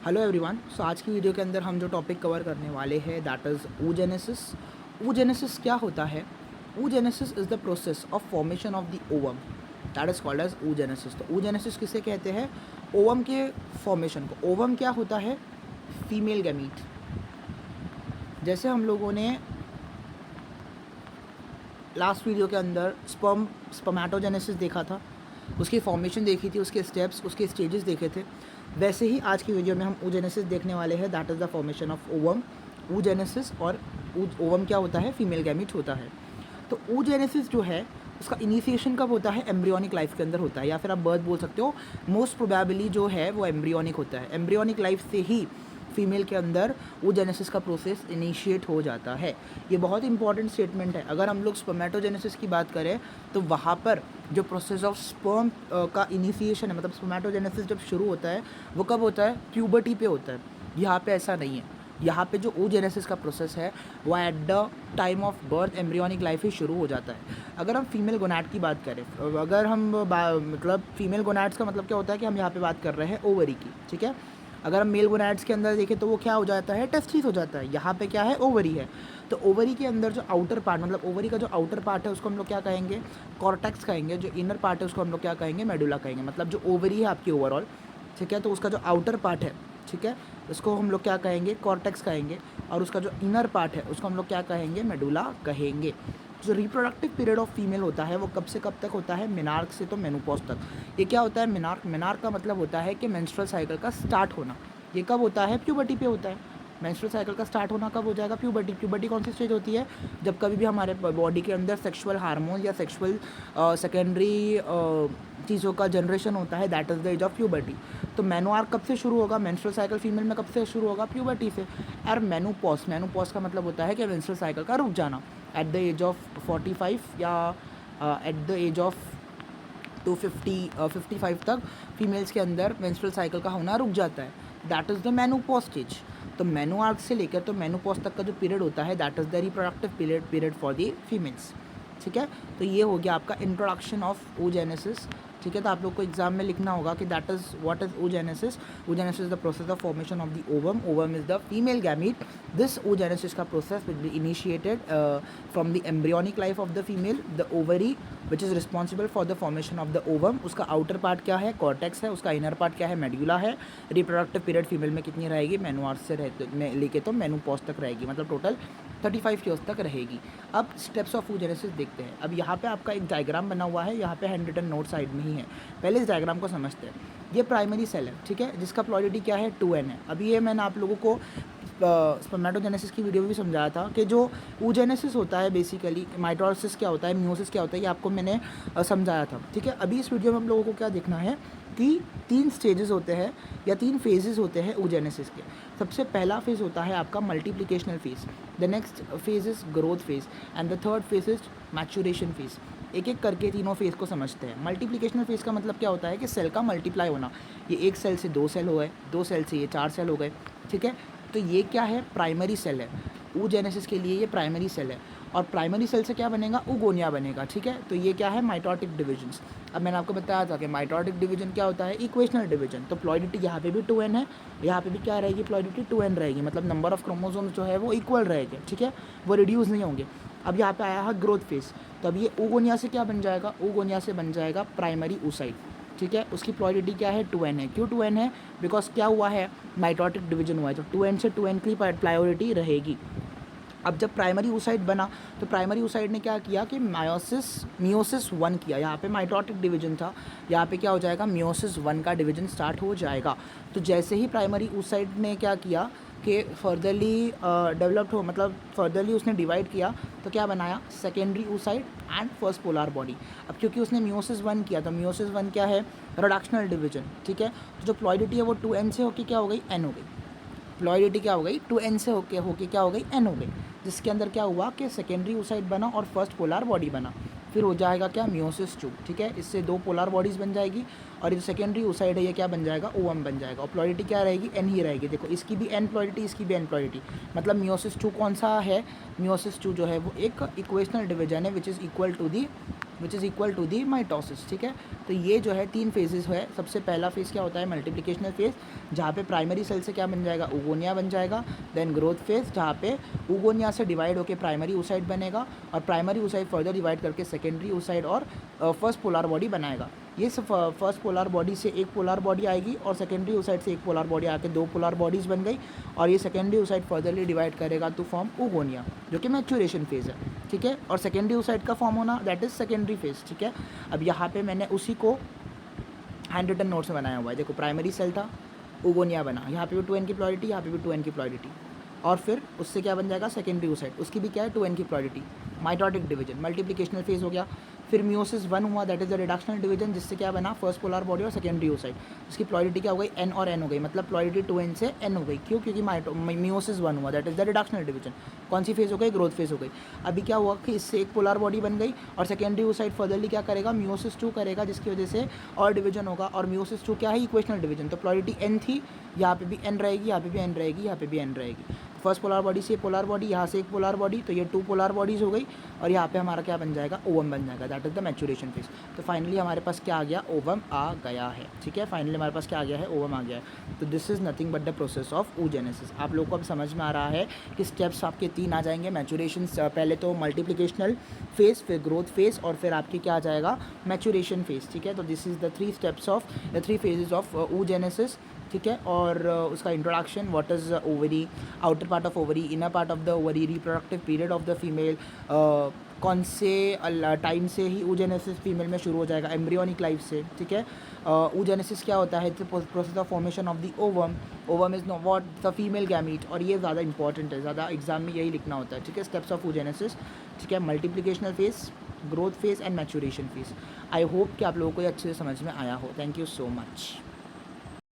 Hello everyone. सो आज की video के अंदर हम जो टॉपिक कवर करने वाले हैं दैट इज़ oogenesis। oogenesis क्या होता है? oogenesis is the process of formation of the ovum that is called as oogenesis। तो oogenesis किसे कहते हैं? ओवम के फॉर्मेशन को। ओवम क्या होता है? Female gamete. जैसे हम लोगों ने लास्ट वीडियो के अंदर स्पर्मेटोजेनेसिस देखा था, उसकी फॉर्मेशन देखी थी, उसके स्टेप्स, उसके स्टेजेस देखे थे, वैसे ही आज की वीडियो में हम oogenesis देखने वाले हैं that is the formation of ovum. oogenesis और ओवम क्या होता है? फीमेल गैमीट होता है। तो oogenesis जो है उसका इनिशिएशन कब होता है? एम्ब्रियोनिक लाइफ के अंदर होता है, या फिर आप बर्थ बोल सकते हो। मोस्ट प्रोबेबली जो है वो एम्ब्रियोनिक होता है। एम्ब्रियोनिक लाइफ से ही फीमेल के अंदर oogenesis का प्रोसेस इनिशिएट हो जाता है। ये बहुत इंपॉर्टेंट स्टेटमेंट है। अगर हम लोग स्पर्मेटोजेनेसिस की बात करें तो वहाँ पर जो प्रोसेस ऑफ स्पर्म का इनिशिएशन है, मतलब स्पर्मेटोजेनेसिस जब शुरू होता है वो कब होता है? प्यूबर्टी पे होता है। यहाँ पे ऐसा नहीं है। यहाँ पे जो oogenesis का प्रोसेस है वो at the time of birth embryonic life ही शुरू हो जाता है। अगर हम फीमेल गोनैड की बात करें, अगर हम मतलब फीमेल गोनैड्स का मतलब क्या होता है कि हम यहाँ पे बात कर रहे हैं ओवरी की, ठीक है। अगर हम मेल गोनैड्स के अंदर देखें तो वो क्या हो जाता है? टेस्टिस हो जाता है। यहाँ पे क्या है? ओवरी है। तो ओवरी के अंदर जो आउटर पार्ट, मतलब ओवरी का जो आउटर पार्ट है उसको हम लोग क्या कहेंगे? कॉर्टेक्स कहेंगे। जो इनर पार्ट है उसको हम लोग क्या कहेंगे? मेडुला कहेंगे। मतलब जो ओवरी है आपकी ओवरऑल, ठीक है, तो उसका जो आउटर पार्ट है, ठीक है, उसको हम लोग क्या कहेंगे? कॉर्टेक्स कहेंगे। और उसका जो इनर पार्ट है उसको हम लोग क्या कहेंगे? मेडुला कहेंगे। जो रिप्रोडक्टिव पीरियड ऑफ फीमेल होता है वो कब से कब तक होता है? मेनार्क से तो मेनोपॉज तक। ये क्या होता है? मेनार्क। मेनार्क का मतलब होता है कि मेंस्ट्रुअल साइकिल का स्टार्ट होना। ये कब होता है? प्यूबर्टी पे होता है। मेंस्ट्रुअल साइकिल का स्टार्ट होना कब हो जाएगा? प्यूबर्टी। प्यूबर्टी कौन सी स्टेज होती है? जब कभी भी हमारे बॉडी के अंदर सेक्सुअल हार्मोन या सेक्सुअल सेकेंडरी चीज़ों का जनरेशन होता है, that is the age of puberty. तो मेनोआर्क कब से शुरू होगा? मेंस्ट्रुअल साइकिल फीमेल में कब से शुरू होगा? प्यूबर्टी से। और मेनोपॉज, मेनोपॉज का मतलब होता है कि मेंस्ट्रुअल साइकिल का रुक जाना एट द एज ऑफ 45 या एट द एज ऑफ 55 तक फीमेल्स के अंदर मेंस्ट्रुअल साइकिल का होना रुक जाता है। That is the menopause stage. तो मेनोआर्क से लेकर तो मेनोपॉज तक का जो पीरियड होता है that is the reproductive period for the females, ठीक है। तो ये हो गया आपका इंट्रोडक्शन ऑफ oogenesis, ठीक है। तो आप लोग को एग्जाम में लिखना होगा कि that is what is oogenesis। oogenesis is the process of formation of the ovum. Ovum is the female gamete. This oogenesis का process will be initiated from the embryonic life of the female. The ovary which is responsible for the formation of the ovum, उसका outer part क्या है? Cortex है। उसका inner part क्या है? Medulla है। Reproductive period female में कितनी रहेगी? मेनोआर्क से लेके तो मेनोपॉज तक रहेगी, मतलब टोटल 35 ईयर्स तक रहेगी। अब स्टेप्स ऑफ oogenesis देखते हैं। अब यहाँ पे आपका एक डायग्राम बना हुआ है, यहाँ पे हैंड रिटन नोट साइड में ही है। पहले इस डायग्राम को समझते हैं। ये प्राइमरी सेल है, ठीक है, जिसका प्लॉइडिटी क्या है? 2n है। अभी ये मैंने आप लोगों को स्पर्मेटोजेनेसिस की वीडियो में भी समझाया था कि जो oogenesis होता है बेसिकली, माइटोसिस क्या होता है, मियोसिस क्या होता है, ये आपको मैंने समझाया था, ठीक है। अभी इस वीडियो में हम लोगों को क्या देखना है कि 3 स्टेजेस होते हैं या 3 फेजेस होते हैं oogenesis के। सबसे पहला फेज़ होता है आपका multiplicational phase, the next phase is growth phase and the third phase is maturation phase. एक एक करके तीनों फेज़ को समझते हैं। मल्टीप्लिकेशनल फेज़ का मतलब क्या होता है कि सेल का मल्टीप्लाई होना। ये एक सेल से 2 सेल हो गए, 2 सेल से ये 4 सेल हो गए, ठीक है। तो ये क्या है? प्राइमरी सेल है। oogenesis के लिए ये प्राइमरी सेल है। और प्राइमरी सेल से क्या बनेगा? oogonia बनेगा, ठीक है। तो ये क्या है? Mitotic divisions. अब मैंने आपको बताया था कि माइटोटिक डिवीजन क्या होता है? Equational division. तो प्लॉइडिटी यहाँ पे भी 2n है, यहाँ पे भी क्या रहेगी? प्लॉइडिटी 2n रहेगी, मतलब नंबर ऑफ क्रोमोसोम्स जो है वो इक्वल रहेंगे, ठीक है, वो रिड्यूस नहीं होंगे। अब यहाँ पे आया है ग्रोथ फेज। तो अब ये oogonia से क्या बन जाएगा? oogonia से बन जाएगा प्राइमरी oocyte, ठीक है। उसकी प्लॉइडिटी क्या है? 2n है। क्यों 2n है? बिकॉज क्या हुआ है? माइटोटिक डिवीजन हुआ है, तो 2n से 2n की प्लायोरिटी रहेगी। अब जब प्राइमरी oocyte बना तो प्राइमरी oocyte ने क्या किया कि मियोसिस 1 किया। यहाँ पे माइटोटिक डिवीजन था, यहाँ पे क्या हो जाएगा? मियोसिस 1 का डिवीजन स्टार्ट हो जाएगा। तो जैसे ही प्राइमरी oocyte ने क्या किया कि फर्दरली डेवलप्ड हो, मतलब फर्दरली उसने डिवाइड किया, तो क्या बनाया? Secondary oocyte and first polar body. अब क्योंकि उसने मियोसिस 1 किया तो मियोसिस 1 क्या है? रिडक्शनल डिवीजन, ठीक है। तो जो प्लॉइडिटी है वो 2n से होकर क्या हो गई? n हो गई। प्लॉइडिटी क्या हो गई? 2n से होके क्या हो गई? n हो गई। जिसके अंदर क्या हुआ कि सेकेंडरी oocyte बना और फर्स्ट पोलर बॉडी बना। फिर हो जाएगा क्या? मियोसिस 2, ठीक है। इससे 2 पोलर बॉडीज़ बन जाएगी और ये सेकेंडरी oocyte है, ये क्या बन जाएगा? ओवम बन जाएगा। और प्लॉइडिटी क्या रहेगी? n ही रहेगी। देखो इसकी भी n प्लॉइडिटी, इसकी भी n प्लॉइडिटी। मतलब मियोसिस 2 कौन सा है? मियोसिस 2 जो है वो एक इक्वेशनल डिवीजन है which is equal to the which is equal to the mitosis, ठीक है। तो ये जो है 3 फेजेस है। सबसे पहला फेज़ क्या होता है, मल्टीप्लिकेशनल फेज़, जहाँ पे प्राइमरी सेल से क्या बन जाएगा, oogonia बन जाएगा। देन ग्रोथ फेज़, जहाँ पे oogonia से डिवाइड होकर प्राइमरी oocyte बनेगा, और प्राइमरी oocyte फर्दर डिवाइड करके सेकेंडरी oocyte और फर्स्ट पोलर बॉडी बनाएगा। ये फर्स्ट पोलर बॉडी से एक पोलर बॉडी आएगी, और सेकेंडरी oocyte से एक पोलर बॉडी आके 2 पोलर बॉडीज़ बन गई, और ये सेकेंडरी oocyte फर्दरली डिवाइड करेगा टू फॉर्म oogonia, जो कि मैच्योरेशन फेज़ है, ठीक है। और सेकेंडरी oocyte का फॉर्म होना, दैट इज़ सेकेंडरी फेज़, ठीक है। अब यहाँ पे मैंने उसी को हैंड रिटन नोट्स में बनाया हुआ है। देखो, प्राइमरी सेल था, oogonia बना, यहाँ पे भी 2n की प्लॉइडिटी, यहाँ पे भी 2n की प्लॉइडिटी, और फिर उससे क्या बन जाएगा, सेकेंडरी oocyte, उसकी भी क्या है, 2n की प्लॉइडिटी। माइटोटिक डिवीजन, मल्टीप्लिकेशनल फेज़ हो गया। फिर म्यूसिस 1 हुआ, that is the reductional division, जिससे क्या बना, फर्स्ट पोलर बॉडी और सेकेंडरी oocyte। उसकी प्लॉइडिटी क्या हो गई, n और n हो गई, मतलब प्लॉइडिटी 2n से n हो गई। क्यों, क्योंकि म्यूसिस 1 हुआ, that is the reductional division. कौन सी फेज़ हो गई, ग्रोथ फेज़ हो गई। अभी क्या हुआ कि इससे एक पोलर बॉडी बन गई, और सेकेंडरी oocyte फर्दरली क्या करेगा, म्यूसिस 2 करेगा, जिसकी वजह से और डिवीजन होगा। और म्यूसिस 2 क्या है, इक्वेशनल डिवीजन। तो प्लॉइडिटी n थी, यहाँ पे भी n रहेगी, यहाँ पे भी n रहेगी, यहाँ पे भी n रहेगी। फर्स्ट पोलर बॉडी से पोलर बॉडी, यहाँ से एक पोलर बॉडी, तो ये 2 पोलर बॉडीज़ हो गई, और यहाँ पे हमारा क्या बन जाएगा, ओवम बन जाएगा, that is the maturation phase. तो फाइनली हमारे पास क्या आ गया, ओवम आ गया है, ठीक है। फाइनली हमारे पास क्या आ गया है, ओवम आ गया है। तो this is nothing but the process of oogenesis। आप लोगों को अब समझ में आ रहा है कि स्टेप्स आपके 3 आ जाएंगे, मैच्योरेशन, पहले तो मल्टीप्लिकेशनल फेज़, फिर ग्रोथ फेज़, और फिर आपकी क्या आ जाएगा, मैच्योरेशन फेज़, ठीक है। तो this is the 3 steps of the 3 phases of oogenesis, ठीक है। और उसका introduction, what is ovary, outer part of ovary, inner part of the ovary, reproductive period of the female, कौन से टाइम से ही oogenesis फीमेल में शुरू हो जाएगा, एम्ब्रियोनिक लाइफ से, ठीक है। oogenesis क्या होता है, process of formation of the ovum, ovum is know what the female gamete, और ये ज़्यादा इंपॉर्टेंट है, ज़्यादा एग्जाम में यही लिखना होता है, ठीक है। स्टेप्स ऑफ oogenesis, ठीक है, multiplicational phase, growth phase and maturation phase. I hope कि आप लोगों को ये अच्छे से समझ में आया हो। Thank you so much.